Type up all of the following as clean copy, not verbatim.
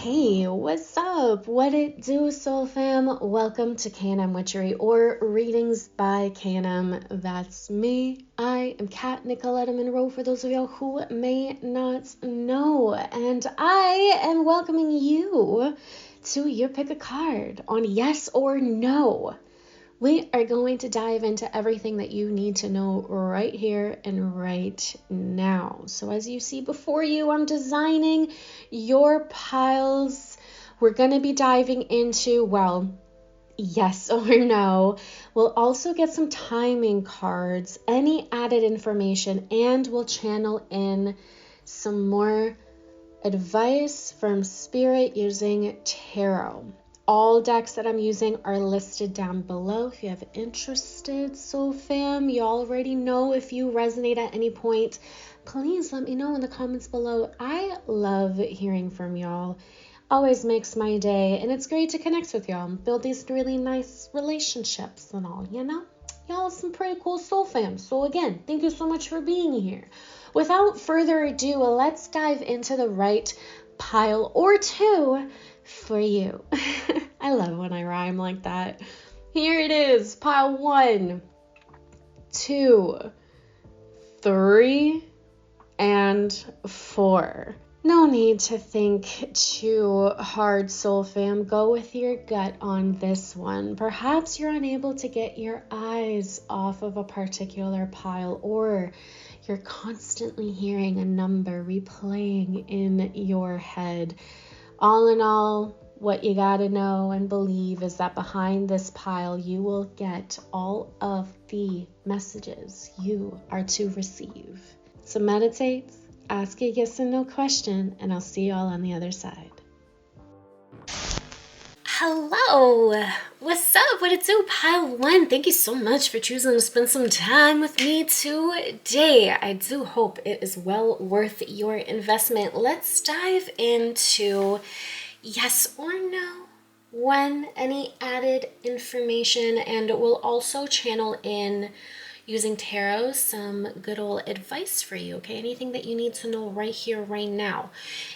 Hey, what's up? What it do, soul fam? Welcome to K&M Witchery, or Readings by K&M. That's me. I am Kat Nicoletta Monroe, for those of y'all who may not know. And I am welcoming you to your pick a card on yes or no. We are going to dive into everything that you need to know right here and right now. So as you see before you, I'm designing your piles. We're going to be diving into, well, yes or no. We'll also get some timing cards, any added information, and we'll channel in some more advice from Spirit using tarot. All decks that I'm using are listed down below if you have interested. Soul fam, you already know. If you resonate at any point, please let me know in the comments below. I love hearing from y'all. Always makes my day, and it's great to connect with y'all and build these really nice relationships and all, you know? Y'all are some pretty cool soul fam. So again, thank you so much for being here. Without further ado, let's dive into the right pile or two for you. I love when I rhyme like that. Here it is, pile 1, 2, 3, and 4. No need to think too hard, soul fam. Go with your gut on this one. Perhaps you're unable to get your eyes off of a particular pile, or you're constantly hearing a number replaying in your head. All in all, what you gotta know and believe is that behind this pile, you will get all of the messages you are to receive. So meditate, ask a yes and no question, and I'll see y'all on the other side. Hello, what's up? What it do, pile 1? Thank you so much for choosing to spend some time with me today. I do hope it is well worth your investment. Let's dive into yes or no, when any added information, and we'll also channel in using tarot some good old advice for you, okay? Anything that you need to know right here, right now.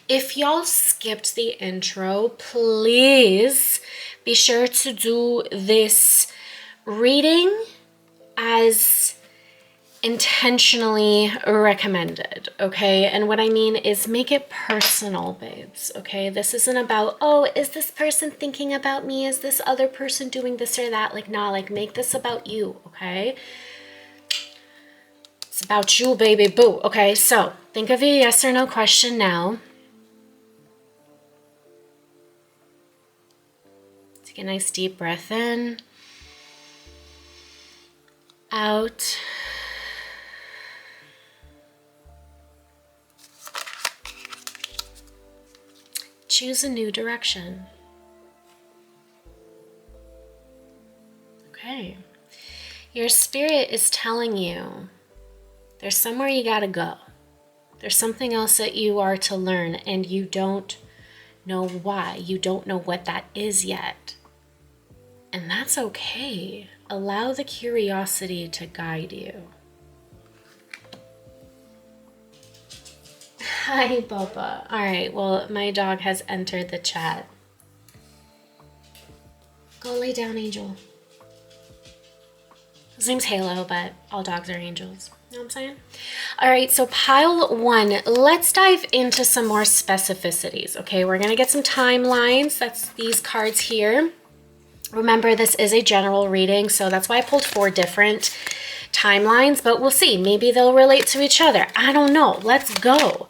If y'all skipped the intro, please be sure to do this reading as intentionally recommended, okay? And what I mean is make it personal, babes, okay? This isn't about, oh, is this person thinking about me? Is this other person doing this or that? Like, nah, like make this about you, okay? It's about you, baby boo. Okay, so think of your yes or no question now. Take a nice deep breath in. Out. Choose a new direction. Okay. Your spirit is telling you there's somewhere you gotta go. There's something else that you are to learn, and you don't know why. You don't know what that is yet. And that's okay. Allow the curiosity to guide you. Hi, Bubba. All right, well, my dog has entered the chat. Go lay down, Angel. His name's Halo, but all dogs are angels. You know what I'm saying? All right, so pile 1, let's dive into some more specificities, okay? We're going to get some timelines. That's these cards here. Remember, this is a general reading, so that's why I pulled 4 different timelines, but we'll see. Maybe they'll relate to each other. I don't know. Let's go.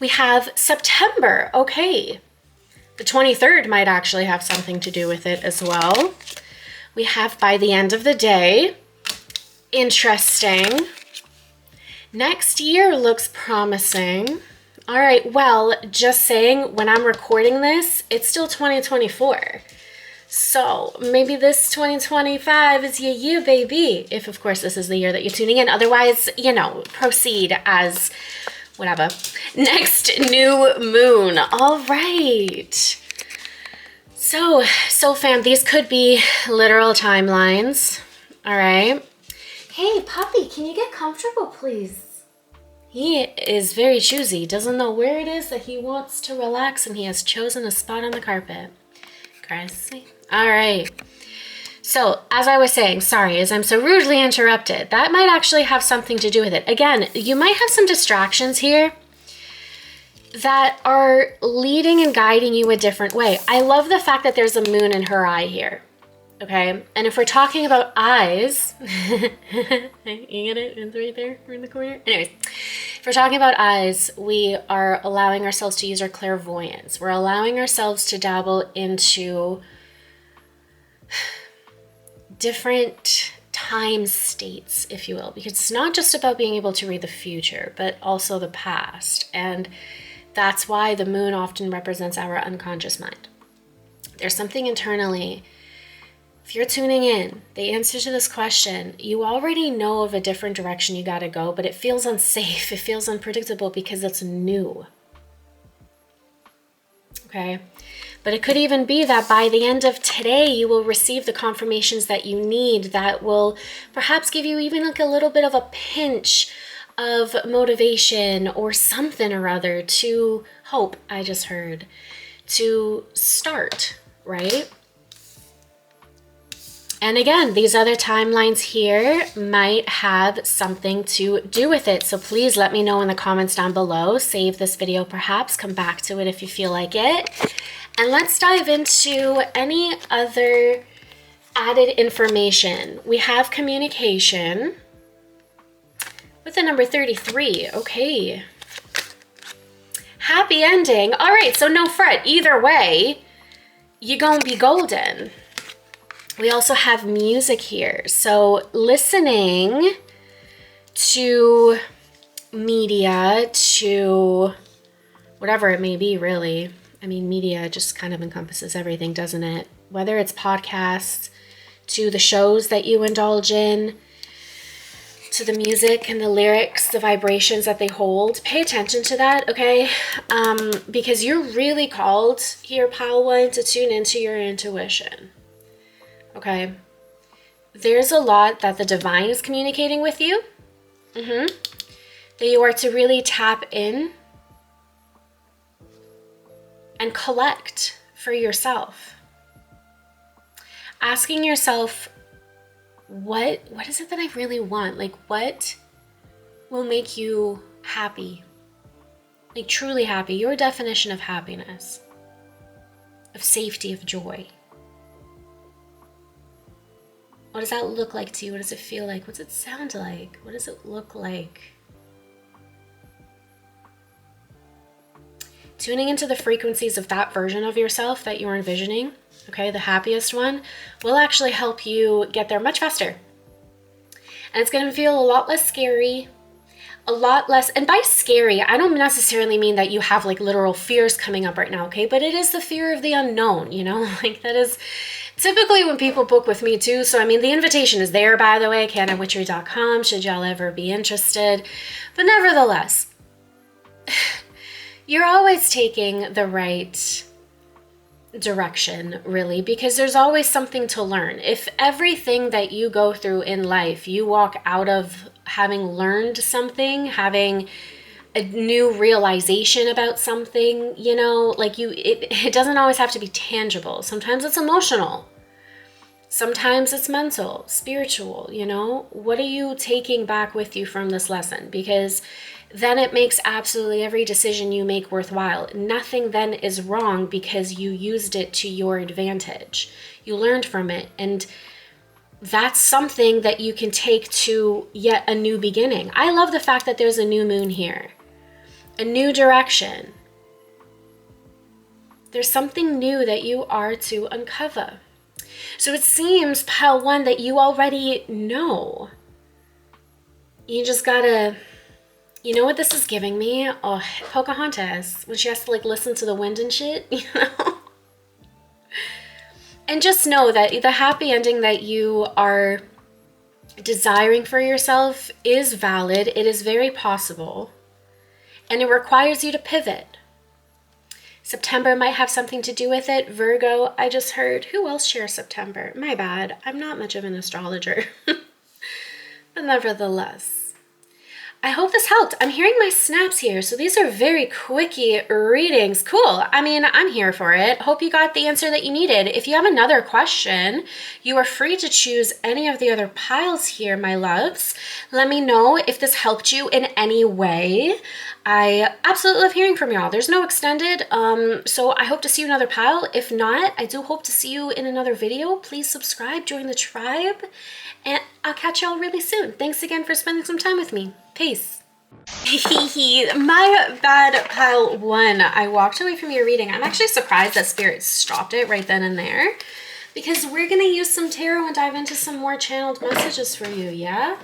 We have September. Okay. The 23rd might actually have something to do with it as well. We have by the end of the day. Interesting. Next year looks promising. All right, well, just saying, when I'm recording this, it's still 2024. So maybe this 2025 is your year, baby. If, of course, this is the year that you're tuning in. Otherwise, you know, proceed as whatever. Next new moon. All right. So fam, these could be literal timelines. All right. Hey, puppy, can you get comfortable, please? He is very choosy, doesn't know where it is that he wants to relax, and he has chosen a spot on the carpet. Crazy. All right. So, as I was saying, sorry, as I'm so rudely interrupted, that might actually have something to do with it. Again, you might have some distractions here that are leading and guiding you a different way. I love the fact that there's a moon in her eye here. Okay, and if we're talking about eyes, you get it? It's right there in the corner. Anyways, if we're talking about eyes, we are allowing ourselves to use our clairvoyance. We're allowing ourselves to dabble into different time states, if you will, because it's not just about being able to read the future, but also the past. And that's why the moon often represents our unconscious mind. There's something internally. If you're tuning in, the answer to this question, you already know of a different direction you got to go, but it feels unsafe. It feels unpredictable because it's new. Okay? But it could even be that by the end of today, you will receive the confirmations that you need that will perhaps give you even like a little bit of a pinch of motivation or something or other to hope, I just heard, to start, right? And again, these other timelines here might have something to do with it. So please let me know in the comments down below. Save this video perhaps, come back to it if you feel like it. And let's dive into any other added information. We have communication with the number 33. Okay. Happy ending. All right, so no fret. Either way, you're gonna be golden. We also have music here. So listening to media, to whatever it may be, really. I mean, media just kind of encompasses everything, doesn't it? Whether it's podcasts, to the shows that you indulge in, to the music and the lyrics, the vibrations that they hold. Pay attention to that, okay? Because you're really called here, Pile 1, to tune into your intuition. Okay, there's a lot that the divine is communicating with you, that you are to really tap in and collect for yourself. Asking yourself, what is it that I really want? Like, what will make you happy? Like, truly happy, your definition of happiness, of safety, of joy. What does that look like to you? What does it feel like? What does it sound like? What does it look like? Tuning into the frequencies of that version of yourself that you're envisioning, okay, the happiest one, will actually help you get there much faster. And it's going to feel a lot less scary, a lot less, and by scary, I don't necessarily mean that you have like literal fears coming up right now, okay? But it is the fear of the unknown, you know? Like that is typically when people book with me too. So, I mean, the invitation is there, by the way, canonwitchery.com, should y'all ever be interested. But nevertheless, you're always taking the right direction, really, because there's always something to learn. If everything that you go through in life, you walk out of having learned something, having a new realization about something, you know, like it doesn't always have to be tangible. Sometimes it's emotional. Sometimes it's mental, spiritual, you know. What are you taking back with you from this lesson? Because then it makes absolutely every decision you make worthwhile. Nothing then is wrong because you used it to your advantage. You learned from it, and that's something that you can take to yet a new beginning. I love the fact that there's a new moon here, a new direction. There's something new that you are to uncover. So it seems, Pile 1, that you already know. You just gotta, you know what this is giving me? Oh, Pocahontas, when she has to like listen to the wind and shit, you know? And just know that the happy ending that you are desiring for yourself is valid. It is very possible. And it requires you to pivot. September might have something to do with it. Virgo, I just heard. Who else shares September? My bad. I'm not much of an astrologer. But nevertheless. I hope this helped. I'm hearing my snaps here, so these are very quickie readings. Cool. I mean, I'm here for it. Hope you got the answer that you needed. If you have another question, you are free to choose any of the other piles here, my loves. Let me know if this helped you in any way. I absolutely love hearing from y'all. There's no extended, so I hope to see you in another pile. If not, I do hope to see you in another video. Please subscribe, join the tribe, and I'll catch y'all really soon. Thanks again for spending some time with me. Peace. My bad, pile 1. I walked away from your reading. I'm actually surprised that Spirit stopped it right then and there, because we're going to use some tarot and dive into some more channeled messages for you, yeah?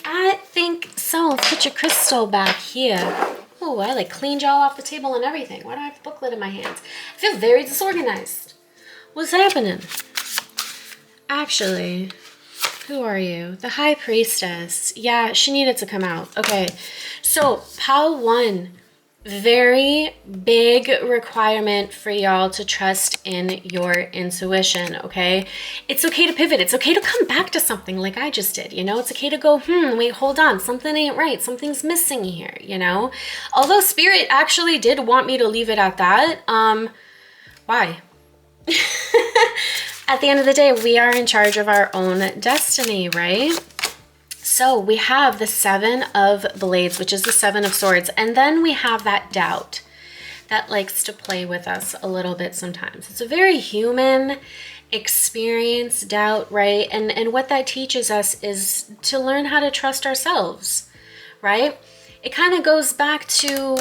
I think so. Let's put your crystal back here. Oh, I like cleaned y'all off the table and everything. Why do I have a booklet in my hands? I feel very disorganized. What's happening? Actually, who are you? The High Priestess. Yeah, she needed to come out. Okay, so pile 1. Very big requirement for y'all to trust in your intuition, okay? It's okay to pivot. It's okay to come back to something like I just did, you know? It's okay to go, wait, hold on. Something ain't right. Something's missing here, you know? Although Spirit actually did want me to leave it at that. Why? At the end of the day, we are in charge of our own destiny, right? So we have the 7 of Blades, which is the 7 of Swords. And then we have that doubt that likes to play with us a little bit sometimes. It's a very human experience, doubt, right? And what that teaches us is to learn how to trust ourselves, right? It kind of goes back to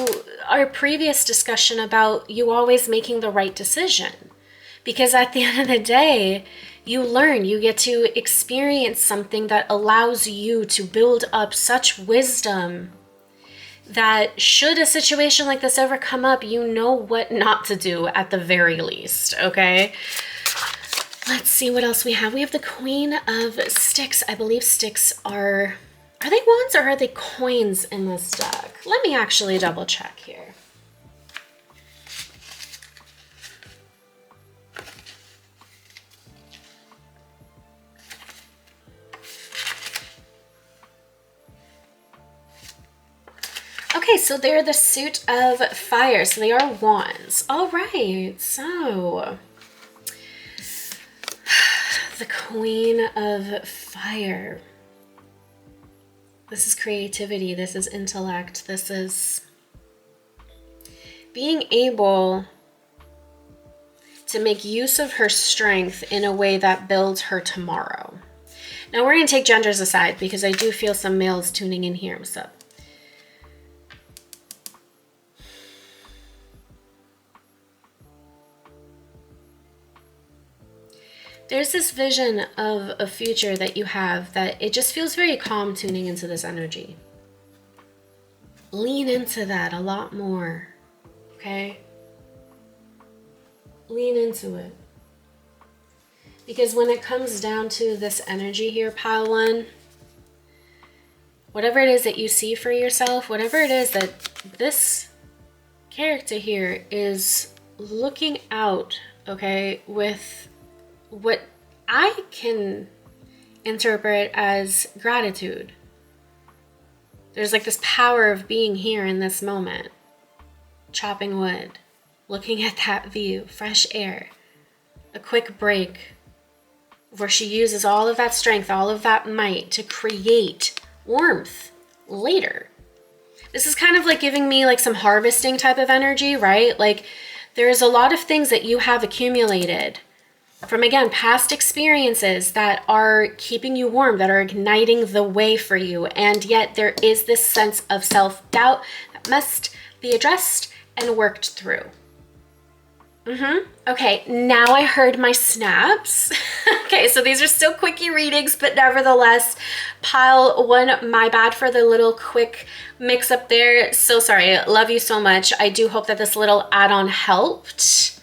our previous discussion about you always making the right decision. Because at the end of the day, you learn, you get to experience something that allows you to build up such wisdom that should a situation like this ever come up, you know what not to do at the very least, okay? Let's see what else we have. We have the Queen of Sticks. I believe sticks are they wands or are they coins in this deck? Let me actually double check here. Okay, so they're the suit of fire, so they are wands. All right, so the Queen of Fire. This is creativity, this is intellect, this is being able to make use of her strength in a way that builds her tomorrow. Now we're going to take genders aside because I do feel some males tuning in here. What's up? There's this vision of a future that you have that it just feels very calm tuning into this energy. Lean into that a lot more, okay? Lean into it. Because when it comes down to this energy here, pile 1, whatever it is that you see for yourself, whatever it is that this character here is looking out, okay, with what I can interpret as gratitude. There's like this power of being here in this moment, chopping wood, looking at that view, fresh air, a quick break where she uses all of that strength, all of that might to create warmth later. This is kind of like giving me like some harvesting type of energy, right? Like there's a lot of things that you have accumulated from, again, past experiences that are keeping you warm, that are igniting the way for you. And yet there is this sense of self-doubt that must be addressed and worked through. Okay, now I heard my snaps. Okay, so these are still quickie readings, but nevertheless, pile 1, my bad for the little quick mix up there. So sorry, love you so much. I do hope that this little add-on helped.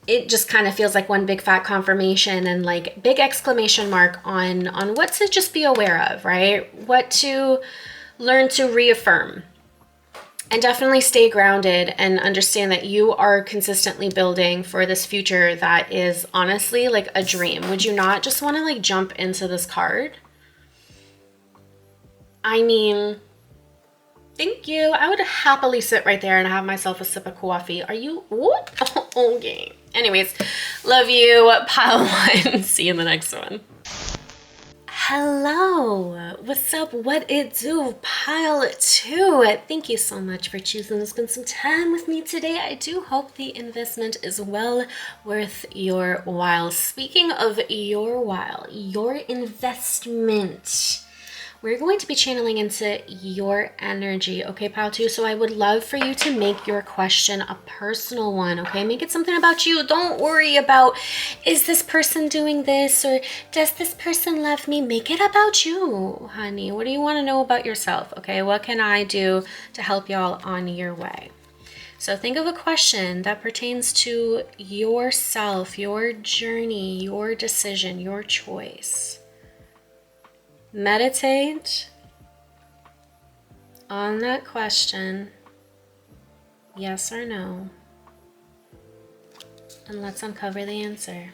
It just kind of feels like one big fat confirmation and like big exclamation mark on what to just be aware of, right? What to learn to reaffirm. And definitely stay grounded and understand that you are consistently building for this future that is honestly like a dream. Would you not just want to like jump into this card? I mean, thank you. I would happily sit right there and have myself a sip of coffee. Are you? What? Okay. Anyways, love you. Pile 1. See you in the next one. Hello, what's up? What it do? Pile 2. Thank you so much for choosing to spend some time with me today. I do hope the investment is well worth your while. Speaking of your while, your investment, we're going to be channeling into your energy, okay, Pile 2? So I would love for you to make your question a personal one, okay? Make it something about you. Don't worry about, is this person doing this, or does this person love me? Make it about you, honey. What do you want to know about yourself, okay? What can I do to help y'all on your way? So think of a question that pertains to yourself, your journey, your decision, your choice. Meditate on that question, yes or no, and let's uncover the answer.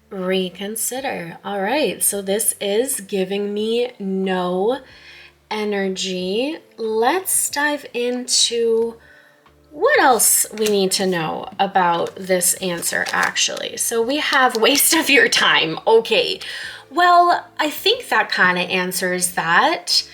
Reconsider. All right, so this is giving me no energy. Let's dive into what else we need to know about this answer, actually. So we have waste of your time. Okay. Well, I think that kind of answers that.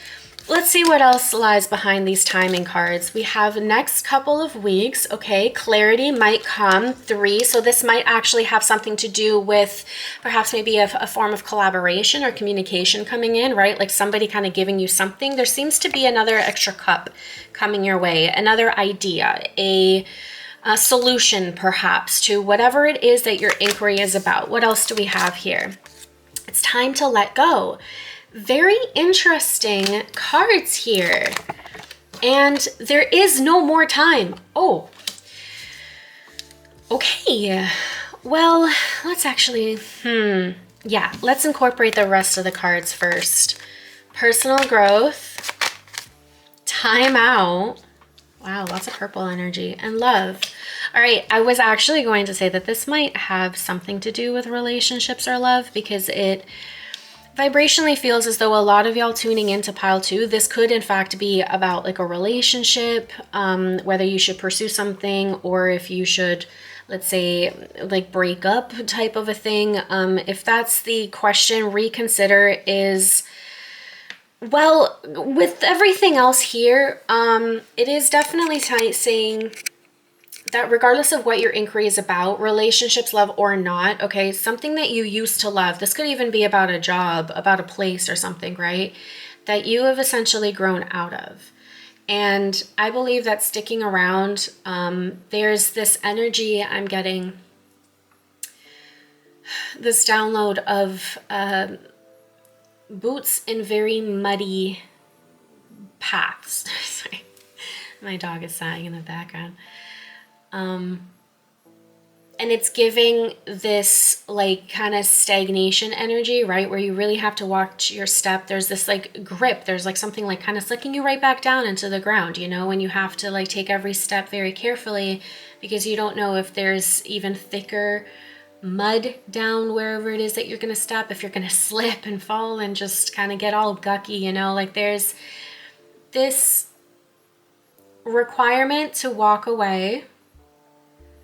Let's see what else lies behind these timing cards. We have next couple of weeks, okay, clarity might come, 3. So this might actually have something to do with perhaps maybe a form of collaboration or communication coming in, right? Like somebody kind of giving you something. There seems to be another extra cup coming your way, another idea, a solution perhaps to whatever it is that your inquiry is about. What else do we have here? It's time to let go. Very interesting cards here. And there is no more time. Oh, okay. Well, let's actually, yeah, let's incorporate the rest of the cards first. Personal growth, time out. Wow, lots of purple energy, and love. All right, I was actually going to say that this might have something to do with relationships or love, because it vibrationally feels as though a lot of y'all tuning into Pile 2, this could in fact be about like a relationship, whether you should pursue something or if you should, let's say, like break up type of a thing. If that's the question, reconsider is, well, with everything else here, it is definitely saying that regardless of what your inquiry is about, relationships, love or not, okay, something that you used to love, this could even be about a job, about a place or something, right, that you have essentially grown out of. And I believe that sticking around, there's this energy I'm getting, this download of boots in very muddy paths. Sorry, my dog is sighing in the background. And it's giving this like kind of stagnation energy, right? Where you really have to watch your step. There's this like grip. There's like something like kind of slicking you right back down into the ground, you know, and you have to like take every step very carefully because you don't know if there's even thicker mud down wherever it is that you're going to step, if you're going to slip and fall and just kind of get all gucky, you know, like there's this requirement to walk away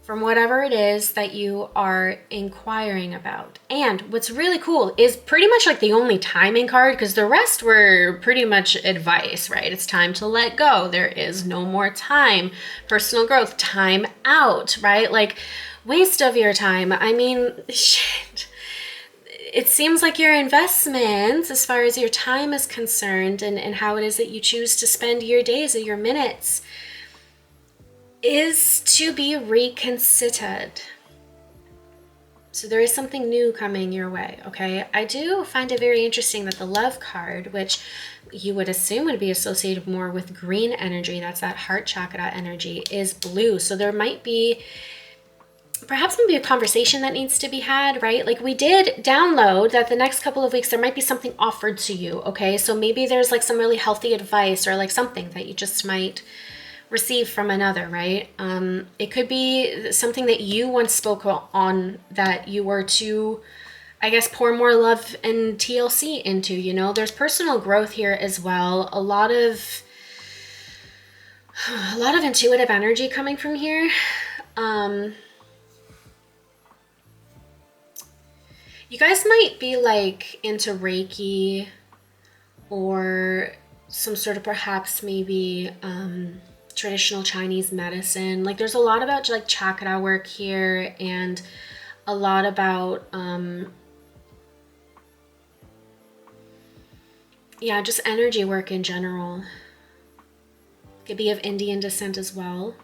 from whatever it is that you are inquiring about. And what's really cool is pretty much like the only timing card, because the rest were pretty much advice, right? It's time to let go. There is no more time. Personal growth, time out, right? Like waste of your time. I mean, shit. It seems like your investments as far as your time is concerned and how it is that you choose to spend your days or your minutes is to be reconsidered. So there is something new coming your way, okay? I do find it very interesting that the love card, which you would assume would be associated more with green energy, that's that heart chakra energy, is blue. So there might be perhaps maybe a conversation that needs to be had, right? Like we did download that the next couple of weeks there might be something offered to you, okay? So maybe there's like some really healthy advice or like something that you just might receive from another, right? It could be something that you once spoke on that you were to, I guess, pour more love and TLC into, you know? There's personal growth here as well. A lot of A lot of intuitive energy coming from here. You guys might be like into Reiki or some sort of perhaps maybe traditional Chinese medicine. Like there's a lot about like chakra work here and a lot about yeah, just energy work in general. Could be of Indian descent as well.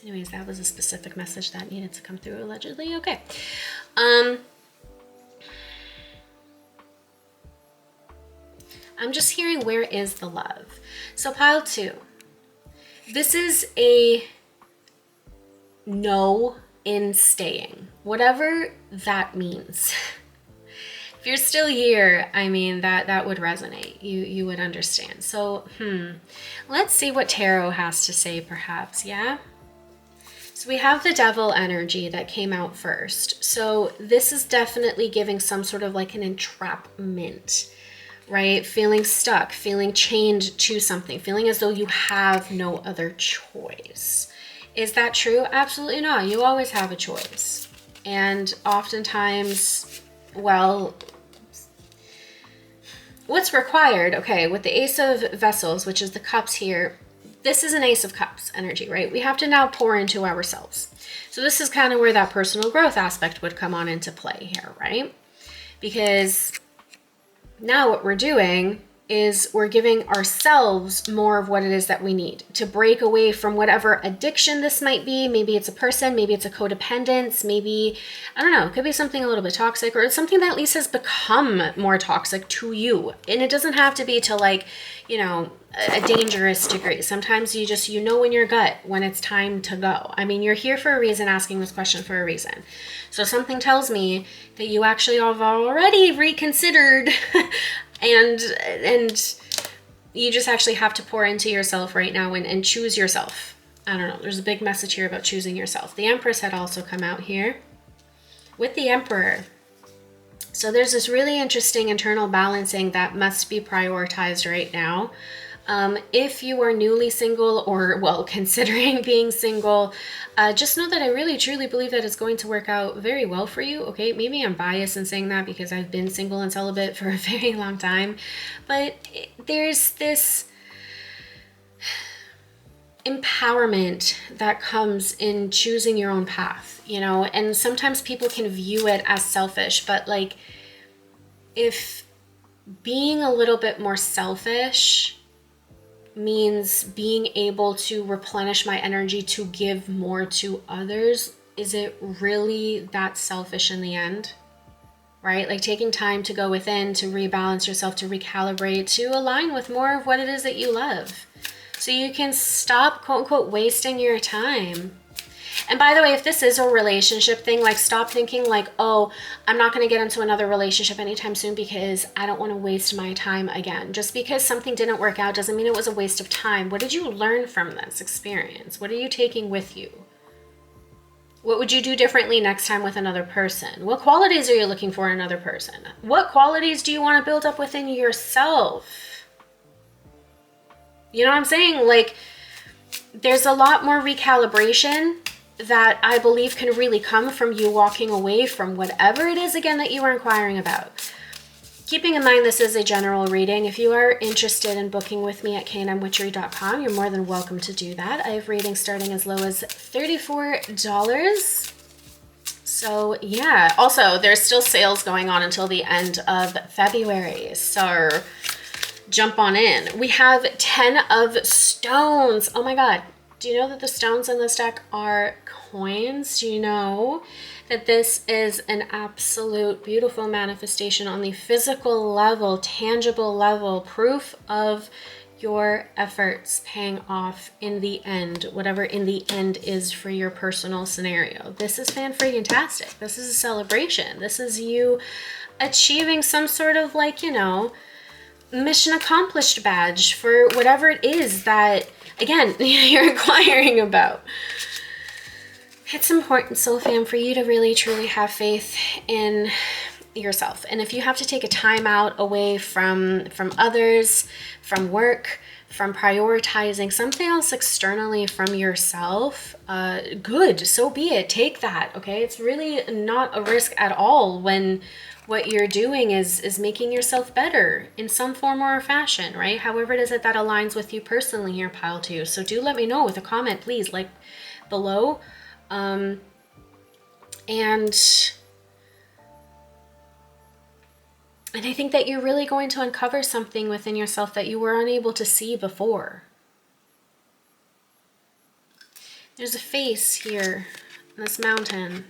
Anyways, that was a specific message that needed to come through allegedly. Okay. I'm just hearing, where is the love? So pile 2. This is a no in staying, whatever that means. If you're still here, I mean, that would resonate. You would understand. So, let's see what tarot has to say perhaps, yeah? So we have the devil energy that came out first. So this is definitely giving some sort of like an entrapment, right? Feeling stuck, feeling chained to something, feeling as though you have no other choice. Is that true? Absolutely not. You always have a choice. And oftentimes, well, what's required, okay, with the Ace of Vessels, which is the cups here, this is an Ace of Cups energy, right? We have to now pour into ourselves. So this is kind of where that personal growth aspect would come on into play here, right? Because now what we're doing is we're giving ourselves more of what it is that we need to break away from whatever addiction this might be. Maybe it's a person, maybe it's a codependence, maybe, I don't know, it could be something a little bit toxic, or it's something that at least has become more toxic to you. And it doesn't have to be to like, you know, a dangerous degree. Sometimes you just, you know in your gut when it's time to go. I mean, you're here for a reason, asking this question for a reason. So something tells me that you actually have already reconsidered and you just actually have to pour into yourself right now and choose yourself. I don't know. There's a big message here about choosing yourself. The Empress had also come out here with the Emperor. So there's this really interesting internal balancing that must be prioritized right now. If you are newly single or, well, considering being single, just know that I really truly believe that it's going to work out very well for you. Okay, maybe I'm biased in saying that because I've been single and celibate for a very long time, but there's this empowerment that comes in choosing your own path, you know, and sometimes people can view it as selfish, but like if being a little bit more selfish means being able to replenish my energy to give more to others, is it really that selfish in the end? Right? Like taking time to go within, to rebalance yourself, to recalibrate, to align with more of what it is that you love. So you can stop, quote unquote, wasting your time. And by the way, if this is a relationship thing, like stop thinking like, oh, I'm not going to get into another relationship anytime soon because I don't want to waste my time again. Just because something didn't work out doesn't mean it was a waste of time. What did you learn from this experience? What are you taking with you? What would you do differently next time with another person? What qualities are you looking for in another person? What qualities do you want to build up within yourself? You know what I'm saying? Like, there's a lot more recalibration that I believe can really come from you walking away from whatever it is, again, that you are inquiring about. Keeping in mind this is a general reading, if you are interested in booking with me at knmwitchery.com, you're more than welcome to do that. I have readings starting as low as $34. So yeah, also there's still sales going on until the end of February, so jump on in. We have 10 of stones. Oh my God. Do you know that the stones in this deck are coins? Do you know that this is an absolute beautiful manifestation on the physical level, tangible level, proof of your efforts paying off in the end, whatever in the end is for your personal scenario. This is fan-freaking-tastic. This is a celebration. This is you achieving some sort of like, you know, mission accomplished badge for whatever it is that, again, you're inquiring about. It's important, soul fam, for you to really truly have faith in yourself. And if you have to take a time out away from others, from work, from prioritizing something else externally from yourself, good, so be it. Take that, okay? It's really not a risk at all when what you're doing is making yourself better in some form or fashion, right? However it is that aligns with you personally here, Pile 2. So do let me know with a comment, please, like below. And I think that you're really going to uncover something within yourself that you were unable to see before. There's a face here on this mountain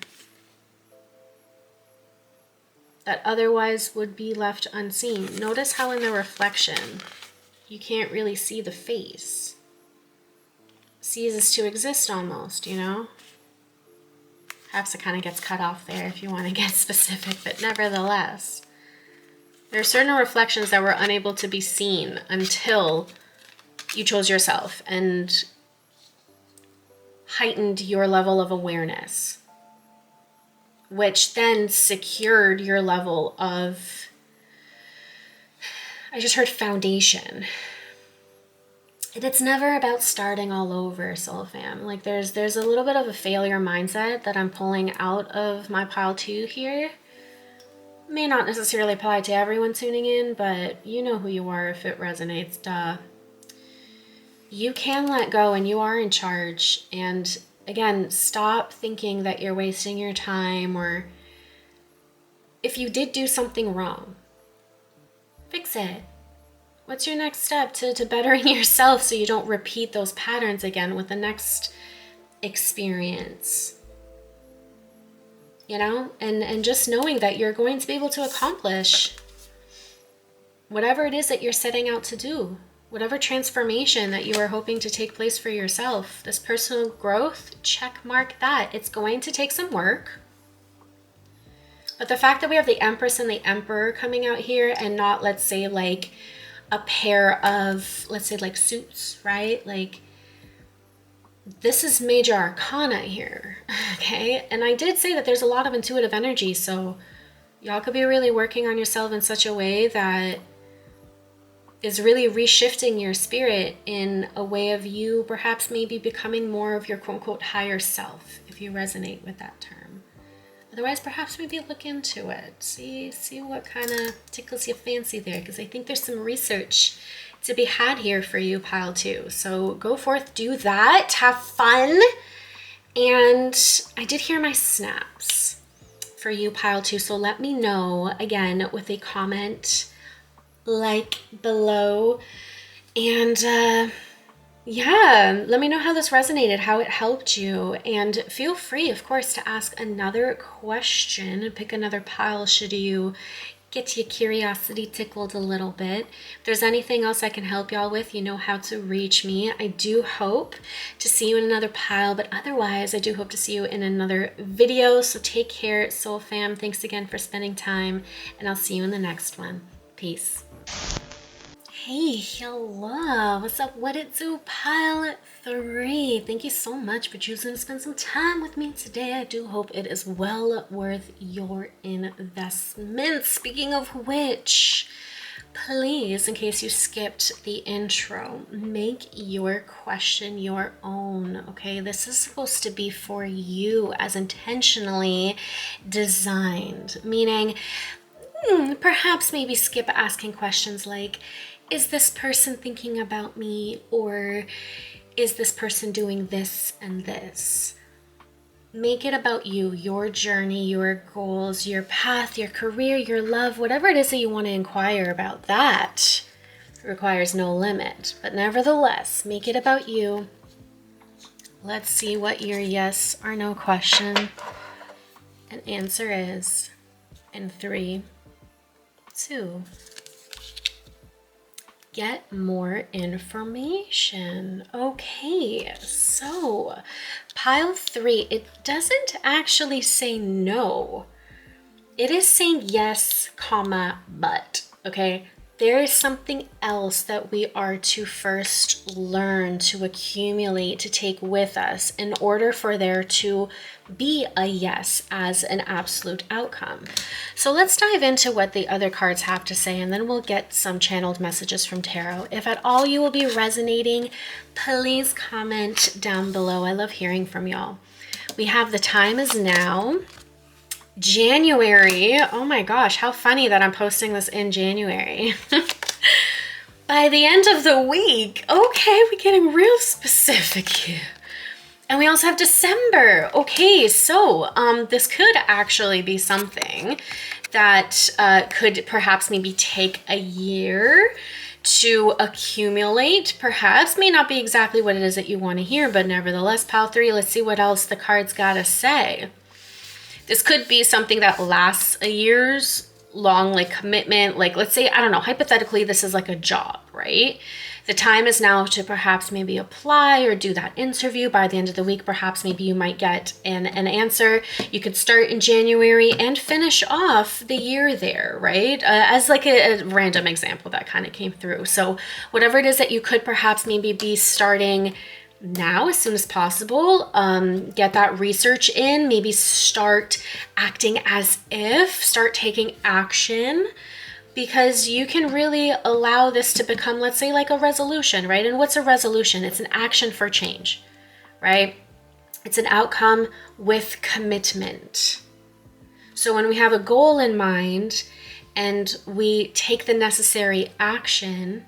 that otherwise would be left unseen. Notice how in the reflection, you can't really see the face. Ceases to exist almost, you know? Perhaps it kind of gets cut off there if you want to get specific, but nevertheless. There are certain reflections that were unable to be seen until you chose yourself and heightened your level of awareness, which then secured your level of, I just heard foundation. And it's never about starting all over, soul fam. Like there's a little bit of a failure mindset that I'm pulling out of my pile 2 here. May not necessarily apply to everyone tuning in, but you know who you are if it resonates, duh. You can let go and you are in charge. And again, stop thinking that you're wasting your time, or if you did do something wrong, fix it. What's your next step to bettering yourself so you don't repeat those patterns again with the next experience? You know, and just knowing that you're going to be able to accomplish whatever it is that you're setting out to do, whatever transformation that you are hoping to take place for yourself. This personal growth, check mark that. It's going to take some work. But the fact that we have the Empress and the Emperor coming out here and not, let's say, like a pair of, let's say, like suits, right? Like, this is major arcana here, okay? And I did say that there's a lot of intuitive energy, so y'all could be really working on yourself in such a way that is really reshifting your spirit in a way of you perhaps maybe becoming more of your quote-unquote higher self, if you resonate with that term. Otherwise, perhaps maybe look into it. See what kind of tickles your fancy there, because I think there's some research to be had here for you, pile 2. So go forth, do that, have fun. And I did hear my snaps for you, pile 2. So let me know again with a comment like below. And yeah, let me know how this resonated, how it helped you. And feel free, of course, to ask another question and pick another pile should you get your curiosity tickled a little bit. If there's anything else I can help y'all with, you know how to reach me. I do hope to see you in another pile, but otherwise I do hope to see you in another video. So take care, soul fam. Thanks again for spending time, and I'll see you in the next one. Peace. Hey, hello. What's up? What it do? Pile 3. Thank you so much for choosing to spend some time with me today. I do hope it is well worth your investment. Speaking of which, please, in case you skipped the intro, make your question your own, okay? This is supposed to be for you, as intentionally designed, meaning perhaps maybe skip asking questions like, is this person thinking about me, or is this person doing this and this? Make it about you, your journey, your goals, your path, your career, your love, whatever it is that you want to inquire about. That requires no limit. But nevertheless, make it about you. Let's see what your yes or no question and answer is in 3, 2. Get more information. Okay, so pile 3, it doesn't actually say no. It is saying yes, comma, but, okay? there is something else that we are to first learn, to accumulate, to take with us in order for there to be a yes as an absolute outcome. So let's dive into what the other cards have to say, and then we'll get some channeled messages from tarot. If at all you will be resonating, please comment down below. I love hearing from y'all. We have the time is now. January. Oh my gosh, how funny that I'm posting this in January. By the end of the week. Okay, we're getting real specific here. And we also have December. Okay, so this could actually be something that could perhaps maybe take a year to accumulate. Perhaps may not be exactly what it is that you want to hear, but nevertheless, pile 3, let's see what else the cards gotta say. This could be something that lasts a year's long, like commitment. Like, let's say, I don't know, hypothetically, this is like a job, right? The time is now to perhaps maybe apply or do that interview. By the end of the week, perhaps maybe you might get an answer. You could start in January and finish off the year there, right? As like a random example that kind of came through. So whatever it is that you could perhaps maybe be starting now as soon as possible, get that research in, maybe start acting as if, start taking action, because you can really allow this to become, let's say, like a resolution, right? And what's a resolution? It's an action for change, right? It's an outcome with commitment. So when we have a goal in mind and we take the necessary action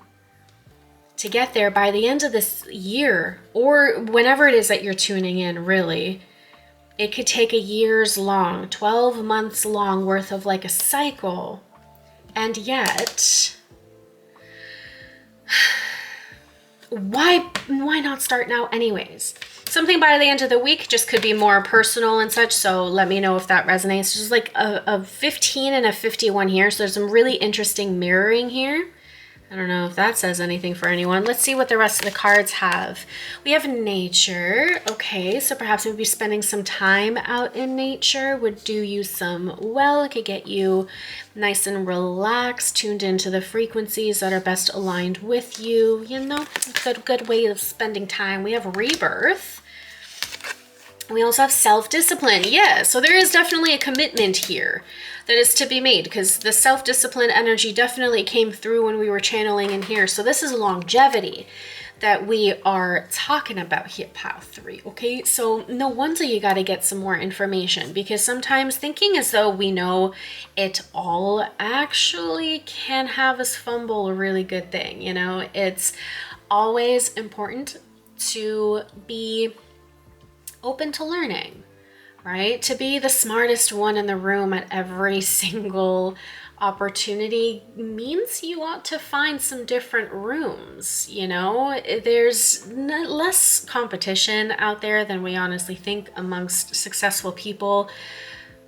to get there, by the end of this year, or whenever it is that you're tuning in, really, it could take a year's long, 12 months long worth of like a cycle. And yet, why not start now anyways? Something by the end of the week just could be more personal and such, so let me know if that resonates. There's like a 15 and a 51 here, so there's some really interesting mirroring here. I don't know if that says anything for anyone. Let's see what the rest of the cards have. We have nature. Okay, so perhaps maybe spending some time out in nature would do you some well. It could get you nice and relaxed, tuned into the frequencies that are best aligned with you. You know, a good way of spending time. We have rebirth. We also have self-discipline. Yeah, so there is definitely a commitment here that is to be made, because the self-discipline energy definitely came through when we were channeling in here. So this is longevity that we are talking about here, pile 3. Okay, so no wonder you got to get some more information, because sometimes thinking as though we know it all actually can have us fumble a really good thing. You know, it's always important to be open to learning, right? To be the smartest one in the room at every single opportunity means you ought to find some different rooms. You know, there's less competition out there than we honestly think amongst successful people.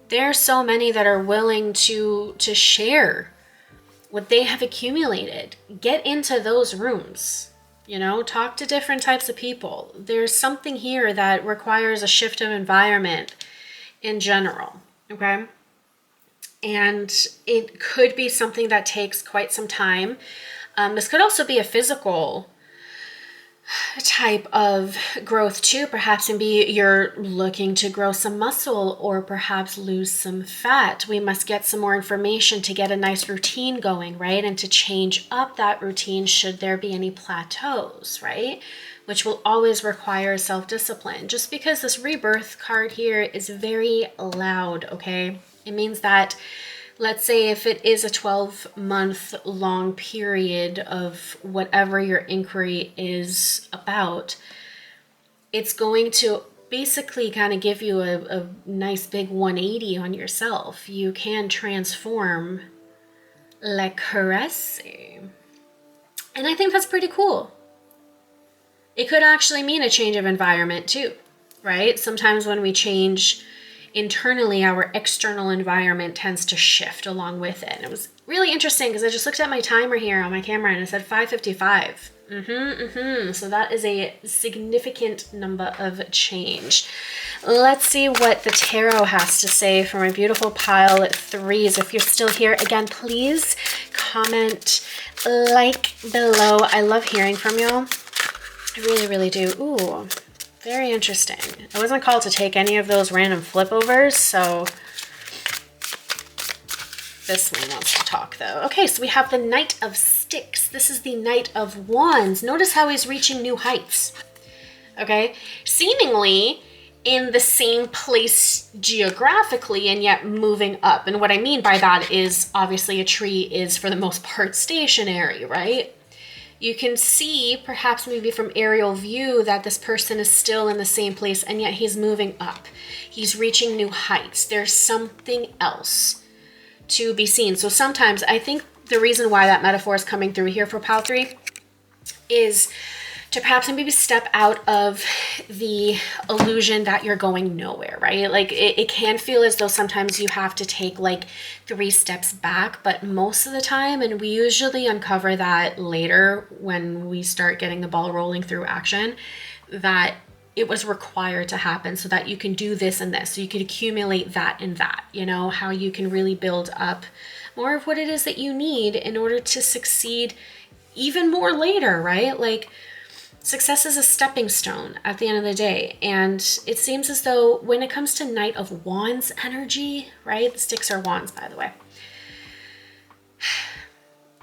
There are so many that are willing to share what they have accumulated. Get into those rooms. You know, talk to different types of people. There's something here that requires a shift of environment in general, okay? And it could be something that takes quite some time. This could also be a physical type of growth too. Perhaps maybe you're looking to grow some muscle or perhaps lose some fat. We must get some more information to get a nice routine going, right? And to change up that routine should there be any plateaus, right? Which will always require self-discipline. Just because this rebirth card here is very loud, okay? It means that, let's say if it is a 12-month long period of whatever your inquiry is about, it's going to basically kind of give you a nice big 180 on yourself. You can transform like crazy. And I think that's pretty cool. It could actually mean a change of environment too, right? Sometimes when we change internally, our external environment tends to shift along with it. It was Really interesting because I just looked at my timer here on my camera and it said 5:55. So that is a significant number of change. Let's see what the tarot has to say for my beautiful pile at threes. If you're still here, again, please comment, like below. I love hearing from y'all. I really, really do. Ooh, very interesting. I wasn't called to take any of those random flip overs, so this one wants to talk though. Okay, so we have the Knight of Sticks. This is the Knight of Wands. Notice how he's reaching new heights. Okay, seemingly in the same place geographically and yet moving up. And what I mean by that is obviously a tree is for the most part stationary, right? You can see perhaps maybe from aerial view that this person is still in the same place and yet he's moving up. He's reaching new heights. There's something else to be seen. So sometimes I think the reason why that metaphor is coming through here for pile 3 is to perhaps maybe step out of the illusion that you're going nowhere, right? Like it can feel as though sometimes you have to take like 3 steps back, but most of the time, and we usually uncover that later when we start getting the ball rolling through action, that it was required to happen so that you can do this and this, so you can accumulate that and that, you know, how you can really build up more of what it is that you need in order to succeed even more later, right? Like success is a stepping stone at the end of the day. And it seems as though when it comes to Knight of Wands energy, right? The sticks are wands, by the way.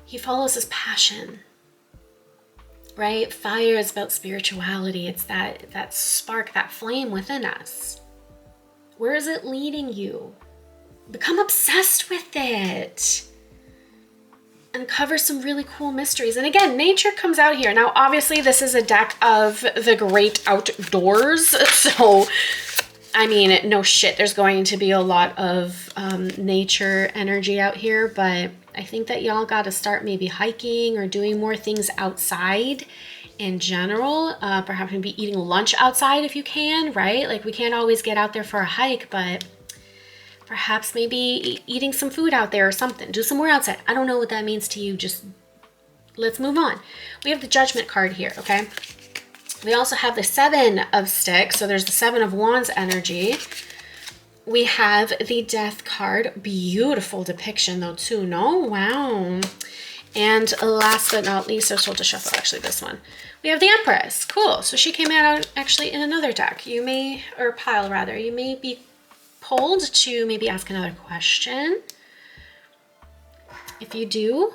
He follows his passion, right? Fire is about spirituality. It's that spark, that flame within us. Where is it leading you? Become obsessed with it. Uncover some really cool mysteries. And again, nature comes out here. Now, obviously, this is a deck of the great outdoors. So, I mean, no shit, there's going to be a lot of nature energy out here. But I think that y'all got to start maybe hiking or doing more things outside in general. Perhaps maybe eating lunch outside if you can, right? Like we can't always get out there for a hike, but perhaps maybe eating some food out there or something. Do some more outside. I don't know what that means to you. Just let's move on. We have the Judgment card here, okay? We also have the 7 of Sticks. So there's the 7 of Wands energy. We have the Death card. Beautiful depiction though too, no? Wow. And last but not least, I was told to shuffle actually this one. We have the Empress. Cool. So she came out actually in another deck. You may, or pile rather, you may be pulled to maybe ask another question. If you do,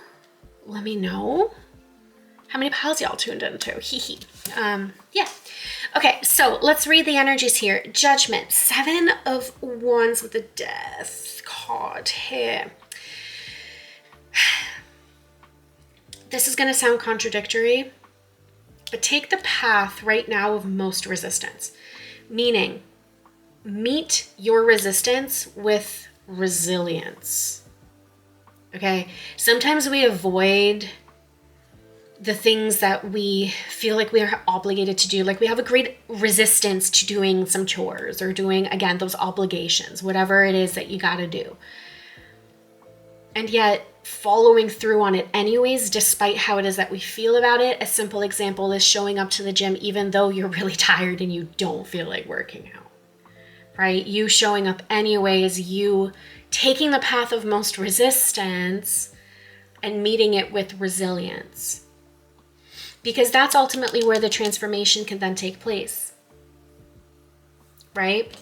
let me know. How many piles y'all tuned into? Hee. Yeah. Okay, so let's read the energies here. Judgment, 7 of Wands with the Death card here. This is going to sound contradictory, but take the path right now of most resistance, meaning meet your resistance with resilience. Okay, sometimes we avoid the things that we feel like we are obligated to do. Like we have a great resistance to doing some chores or doing, again, those obligations, whatever it is that you got to do. And yet following through on it anyways, despite how it is that we feel about it. A simple example is showing up to the gym even though you're really tired and you don't feel like working out, right? You showing up anyways, you taking the path of most resistance and meeting it with resilience. Because that's ultimately where the transformation can then take place, right?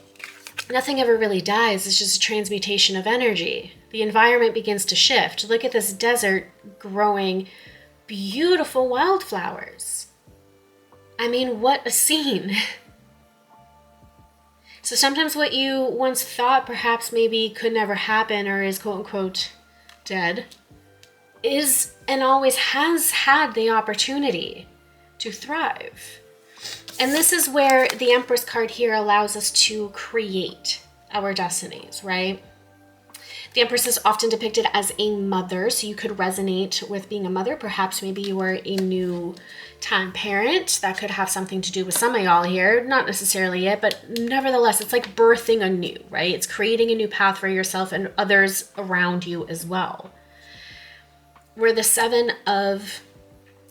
Nothing ever really dies. It's just a transmutation of energy. The environment begins to shift. Look at this desert growing beautiful wildflowers. I mean, what a scene. So sometimes what you once thought perhaps maybe could never happen or is quote unquote dead is and always has had the opportunity to thrive. And this is where the Empress card here allows us to create our destinies, right? The Empress is often depicted as a mother, so you could resonate with being a mother. Perhaps maybe you are a new time parent. That could have something to do with some of y'all here. Not necessarily it, but nevertheless, it's like birthing anew, right? It's creating a new path for yourself and others around you as well. where the Seven of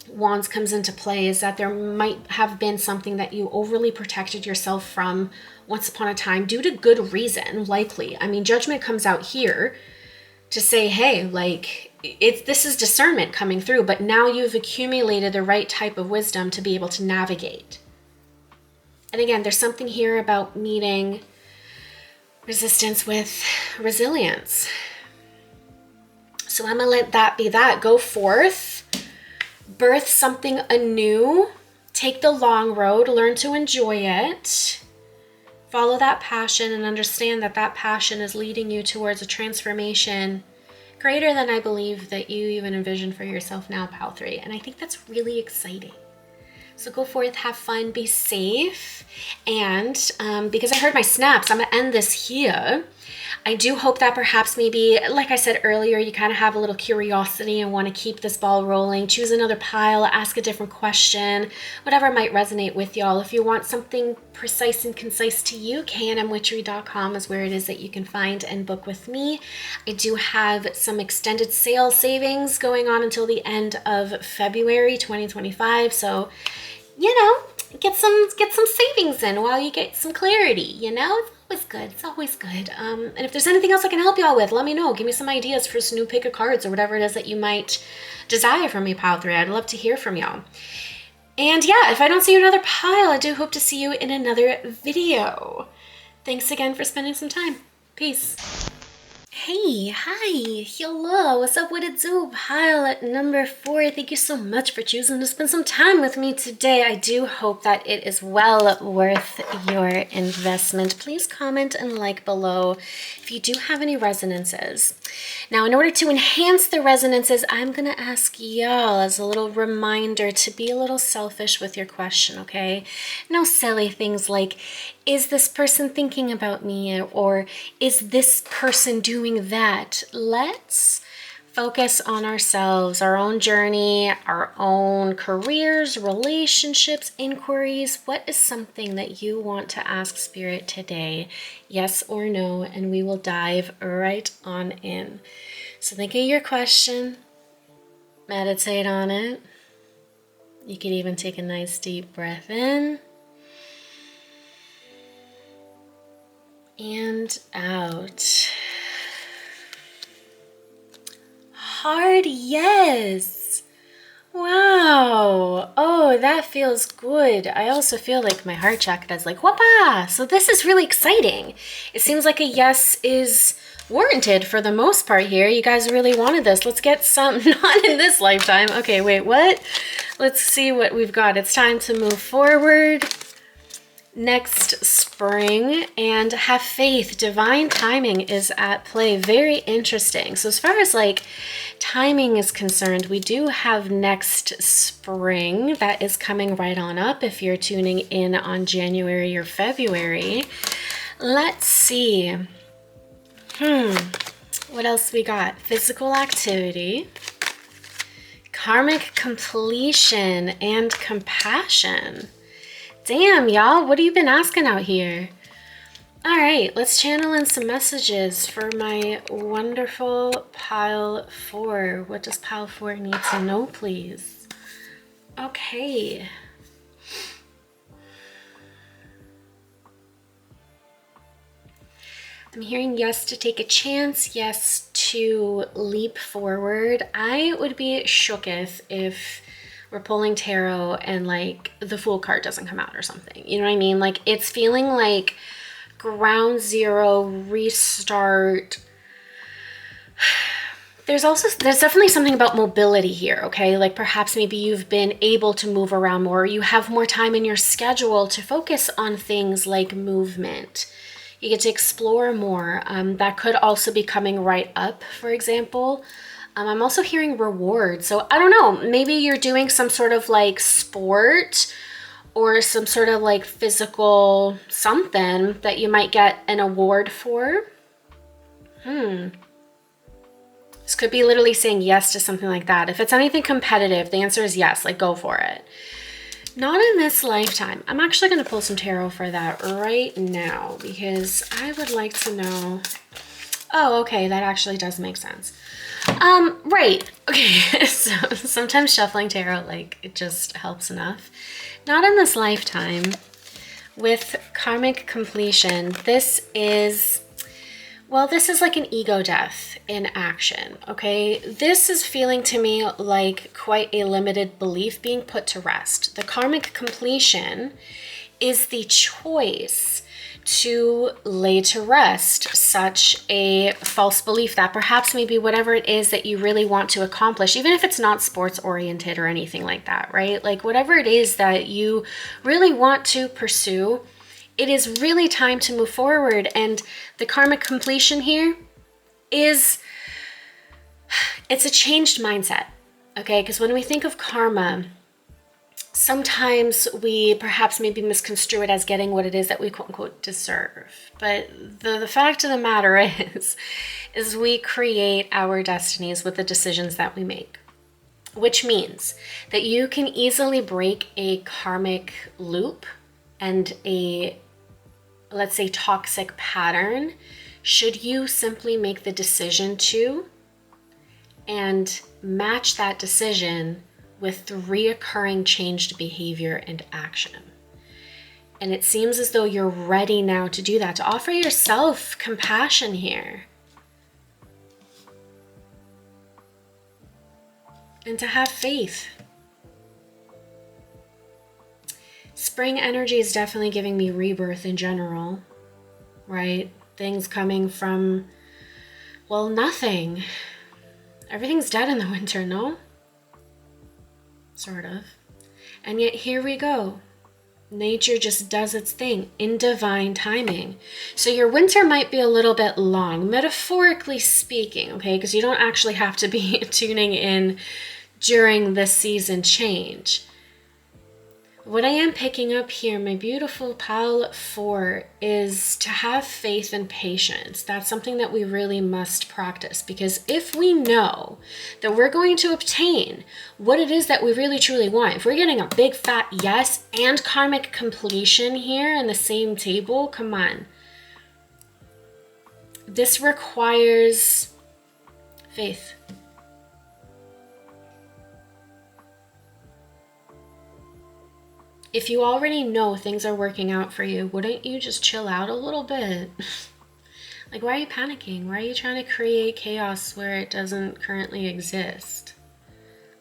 Wands comes into play is that there might have been something that you overly protected yourself from once upon a time due to good reason, likely. I mean, Judgment comes out here to say, hey, like, this is discernment coming through, but now you've accumulated the right type of wisdom to be able to navigate. And again, there's something here about meeting resistance with resilience. So I'm gonna let that be that. Go forth, birth something anew, take the long road, learn to enjoy it, follow that passion, and understand that that passion is leading you towards a transformation greater than I believe that you even envision for yourself now, Pal 3. And I think that's really exciting. So go forth, have fun, be safe. And because I heard my snaps, I'm gonna end this here. I do hope that perhaps maybe, like I said earlier, you kind of have a little curiosity and want to keep this ball rolling. Choose another pile, ask a different question, whatever might resonate with y'all. If you want something precise and concise to you, knmwitchery.com is where it is that you can find and book with me. I do have some extended sale savings going on until the end of February 2025. So, you know, get some savings in while you get some clarity, you know? It's good. It's always good. And if there's anything else I can help y'all with, let me know. Give me some ideas for some new pick of cards or whatever it is that you might desire from me, Pile 3. I'd love to hear from y'all. And yeah, if I don't see you in another pile, I do hope to see you in another video. Thanks again for spending some time. Peace. Hey, hi, hello, what's up, what it do? Pile number 4, thank you so much for choosing to spend some time with me today. I do hope that it is well worth your investment. Please comment and like below if you do have any resonances. Now, in order to enhance the resonances, I'm gonna ask y'all as a little reminder to be a little selfish with your question, okay? No silly things like, is this person thinking about me? Or is this person doing that? Let's focus on ourselves, our own journey, our own careers, relationships, inquiries. What is something that you want to ask Spirit today? Yes or no? And we will dive right on in. So think of your question, meditate on it. You could even take a nice deep breath in and out. Hard yes. Wow. Oh, that feels good. I also feel like my heart chakra is like, whoopah. So this is really exciting. It seems like a yes is warranted for the most part here. You guys really wanted this. Let's get some, not in this lifetime. Okay, wait, what? Let's see what we've got. It's time to move forward. Next spring, and have faith. Divine timing is at play. Very interesting. So as far as like timing is concerned, we do have next spring that is coming right on up if you're tuning in on January or February. Let's see. What else we got? Physical activity, karmic completion, and compassion. Damn, y'all, what have you been asking out here? All right, let's channel in some messages for my wonderful Pile 4. What does Pile 4 need to know, please? Okay. I'm hearing yes to take a chance, yes to leap forward. I would be shooketh if we're pulling tarot and like the Fool card doesn't come out or something. You know what I mean? Like it's feeling like ground zero, restart. There's definitely something about mobility here, okay? Like perhaps maybe you've been able to move around more. You have more time in your schedule to focus on things like movement. You get to explore more. That could also be coming right up, for example. I'm also hearing reward. So I don't know, maybe you're doing some sort of like sport or some sort of like physical something that you might get an award for. This could be literally saying yes to something like that. If it's anything competitive, the answer is yes, like go for it. Not in this lifetime. I'm actually going to pull some tarot for that right now because I would like to know. Oh, okay, that actually does make sense. Right. Okay, so sometimes shuffling tarot, like, it just helps enough. Not in this lifetime. With karmic completion, this is like an ego death in action, okay? This is feeling to me like quite a limited belief being put to rest. The karmic completion is the choice to lay to rest such a false belief that perhaps maybe whatever it is that you really want to accomplish, even if it's not sports oriented or anything like that, right? Like whatever it is that you really want to pursue, it is really time to move forward. And the karmic completion here is, it's a changed mindset, okay? Because when we think of karma, sometimes we perhaps maybe misconstrue it as getting what it is that we quote unquote deserve. But the fact of the matter is we create our destinies with the decisions that we make, which means that you can easily break a karmic loop and a, let's say, toxic pattern should you simply make the decision to and match that decision with reoccurring changed behavior and action. And it seems as though you're ready now to do that, to offer yourself compassion here. And to have faith. Spring energy is definitely giving me rebirth in general, right? Things coming from, well, nothing. Everything's dead in the winter, no? Sort of. And yet here we go. Nature just does its thing in divine timing. So your winter might be a little bit long, metaphorically speaking, okay? Because you don't actually have to be tuning in during the season change. What I am picking up here, my beautiful pile 4, is to have faith and patience. That's something that we really must practice, because if we know that we're going to obtain what it is that we really truly want, if we're getting a big fat yes and karmic completion here in the same table, come on. This requires faith. If you already know things are working out for you, wouldn't you just chill out a little bit? Like, why are you panicking? Why are you trying to create chaos where it doesn't currently exist?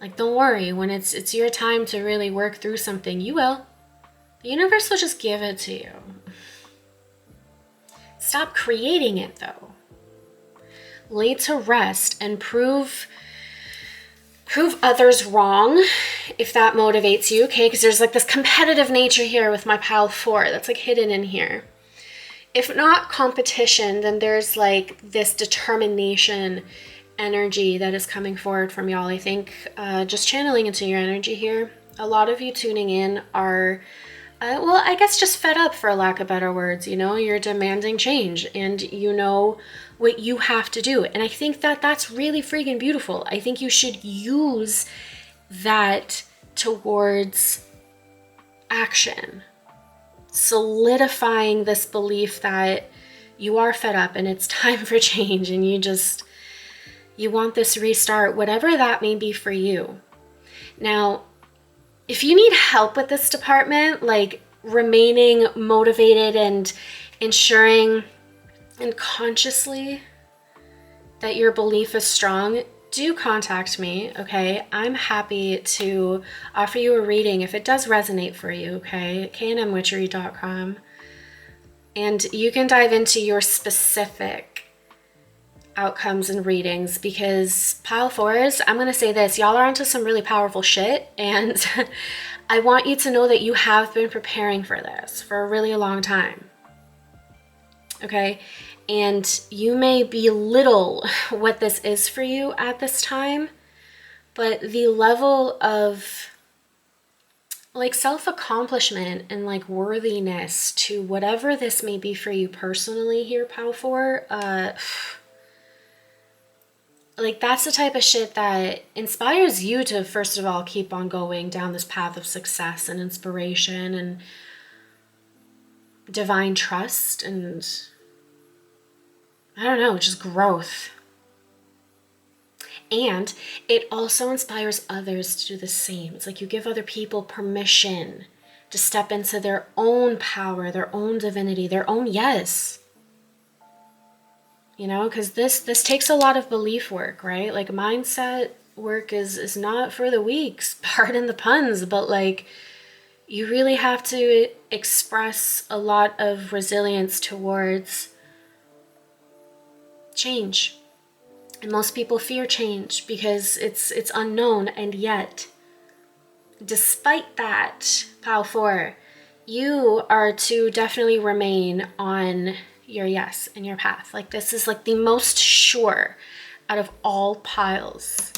Like, don't worry. When it's your time to really work through something, you will. The universe will just give it to you. Stop creating it, though. Lay to rest and prove others wrong if that motivates you, okay? Because there's like this competitive nature here with my pile 4 that's like hidden in here. If not competition, then there's like this determination energy that is coming forward from y'all. I think just channeling into your energy here, a lot of you tuning in are, well, I guess just fed up, for lack of better words. You know, you're demanding change and you know what you have to do. And I think that that's really freaking beautiful. I think you should use that towards action, solidifying this belief that you are fed up and it's time for change, and you want this restart, whatever that may be for you. Now, if you need help with this department, like remaining motivated and ensuring and consciously that your belief is strong, do contact me, okay? I'm happy to offer you a reading if it does resonate for you, okay? knmwitchery.com. And you can dive into your specific outcomes and readings, because pile 4s, I'm going to say this, y'all are onto some really powerful shit, and I want you to know that you have been preparing for this for a really long time. Okay? And you may belittle what this is for you at this time, but the level of like self-accomplishment and like worthiness to whatever this may be for you personally here, pile 4, like that's the type of shit that inspires you to, first of all, keep on going down this path of success and inspiration and divine trust and I don't know, just growth. And it also inspires others to do the same. It's like you give other people permission to step into their own power, their own divinity, their own yes. You know, because this takes a lot of belief work, right? Like mindset work is not for the weak, pardon the puns, but like you really have to express a lot of resilience towards change. And most people fear change because it's unknown, and yet despite that, Pile 4, you are to definitely remain on your yes and your path. Like this is like the most sure out of all piles.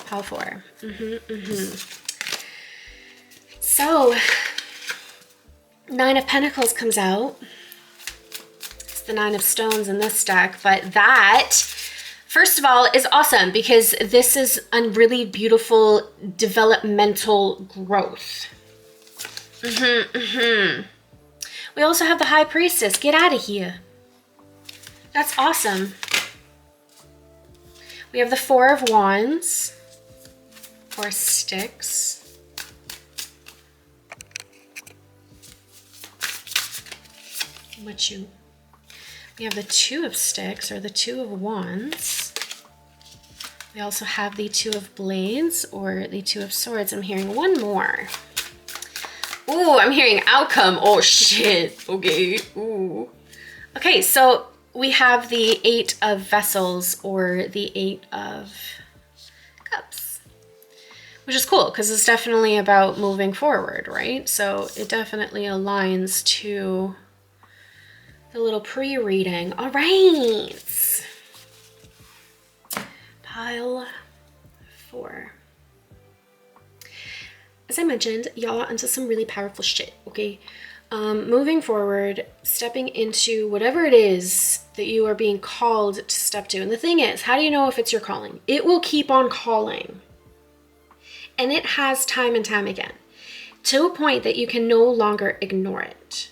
Pile 4. So 9 of Pentacles comes out. It's the 9 of Stones in this deck, but that, first of all, is awesome because this is a really beautiful developmental growth. We also have the High Priestess. Get out of here. That's awesome. We have the 4 of Wands, or Sticks. We have the 2 of Sticks, or the 2 of Wands. We also have the 2 of Blades, or the 2 of Swords. I'm hearing one more. Ooh, I'm hearing Outcome. Oh, shit. Okay. Ooh. Okay, so we have the 8 of Vessels, or the 8 of Cups. Which is cool, because it's definitely about moving forward, right? So it definitely aligns to the little pre-reading. All right. Pile 4. As I mentioned, y'all are into some really powerful shit, okay? Moving forward, stepping into whatever it is that you are being called to step to. And the thing is, how do you know if it's your calling? It will keep on calling. And it has time and time again, to a point that you can no longer ignore it.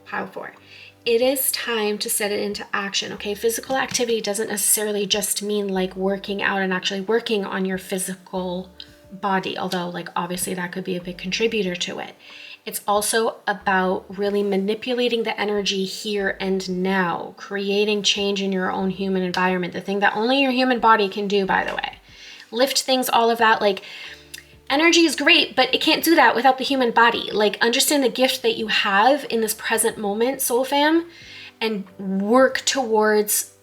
Pile 4. It is time to set it into action, okay? Physical activity doesn't necessarily just mean like working out and actually working on your physical body, although like obviously that could be a big contributor to it. It's also about really manipulating the energy here and now, creating change in your own human environment, the thing that only your human body can do, by the way. Lift things, all of that. Like, energy is great, but it can't do that without the human body. Like, understand the gift that you have in this present moment, soul fam, and work towards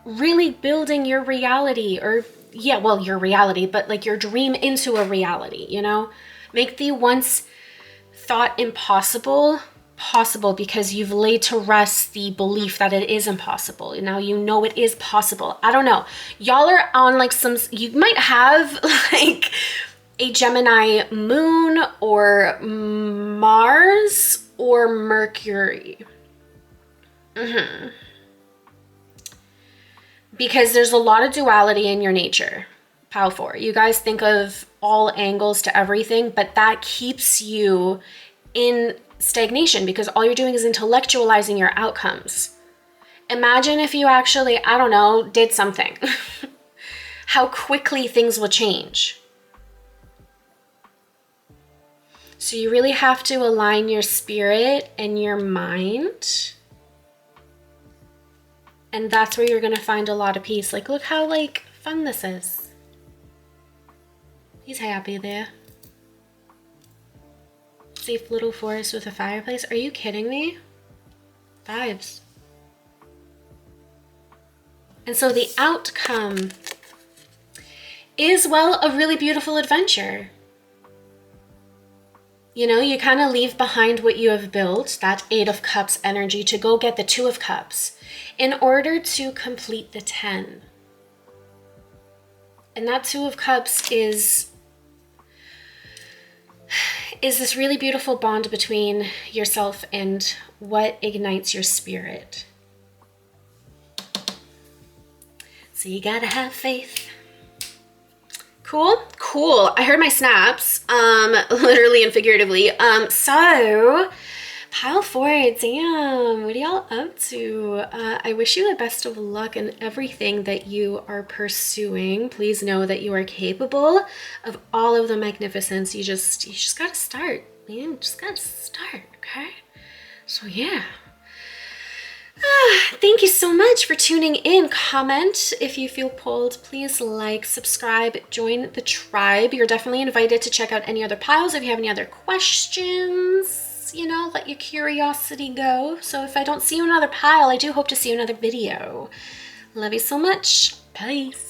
really building your reality, or yeah, well, your reality, but like your dream into a reality, you know? Make the once thought impossible possible, because you've laid to rest the belief that it is impossible. Now you know it is possible. I don't know. Y'all are on like some, you might have like a Gemini moon or Mars or Mercury. Because there's a lot of duality in your nature. Pile 4. You guys think of all angles to everything, but that keeps you in stagnation because all you're doing is intellectualizing your outcomes. Imagine if you actually, I don't know, did something. How quickly things will change. So you really have to align your spirit and your mind. And that's where you're going to find a lot of peace. Like, look how like fun this is. He's happy there. Safe little forest with a fireplace. Are you kidding me? Vibes. And so the outcome is, well, a really beautiful adventure. You know, you kind of leave behind what you have built, that 8 of Cups energy, to go get the 2 of Cups in order to complete the 10. And that 2 of Cups is this really beautiful bond between yourself and what ignites your spirit. So you gotta have faith. Cool, cool. I heard my snaps, literally and figuratively. So Pile 4, damn, what are y'all up to? I wish you the best of luck in everything that you are pursuing. Please know that you are capable of all of the magnificence. You just gotta start, man. Just gotta start, okay? So yeah. Thank you so much for tuning in. Comment if you feel pulled. Please like, subscribe, join the tribe. You're definitely invited to check out any other piles if you have any other questions. You know, let your curiosity go. So if I don't see you in another pile, I do hope to see you in another video. Love you so much. Peace.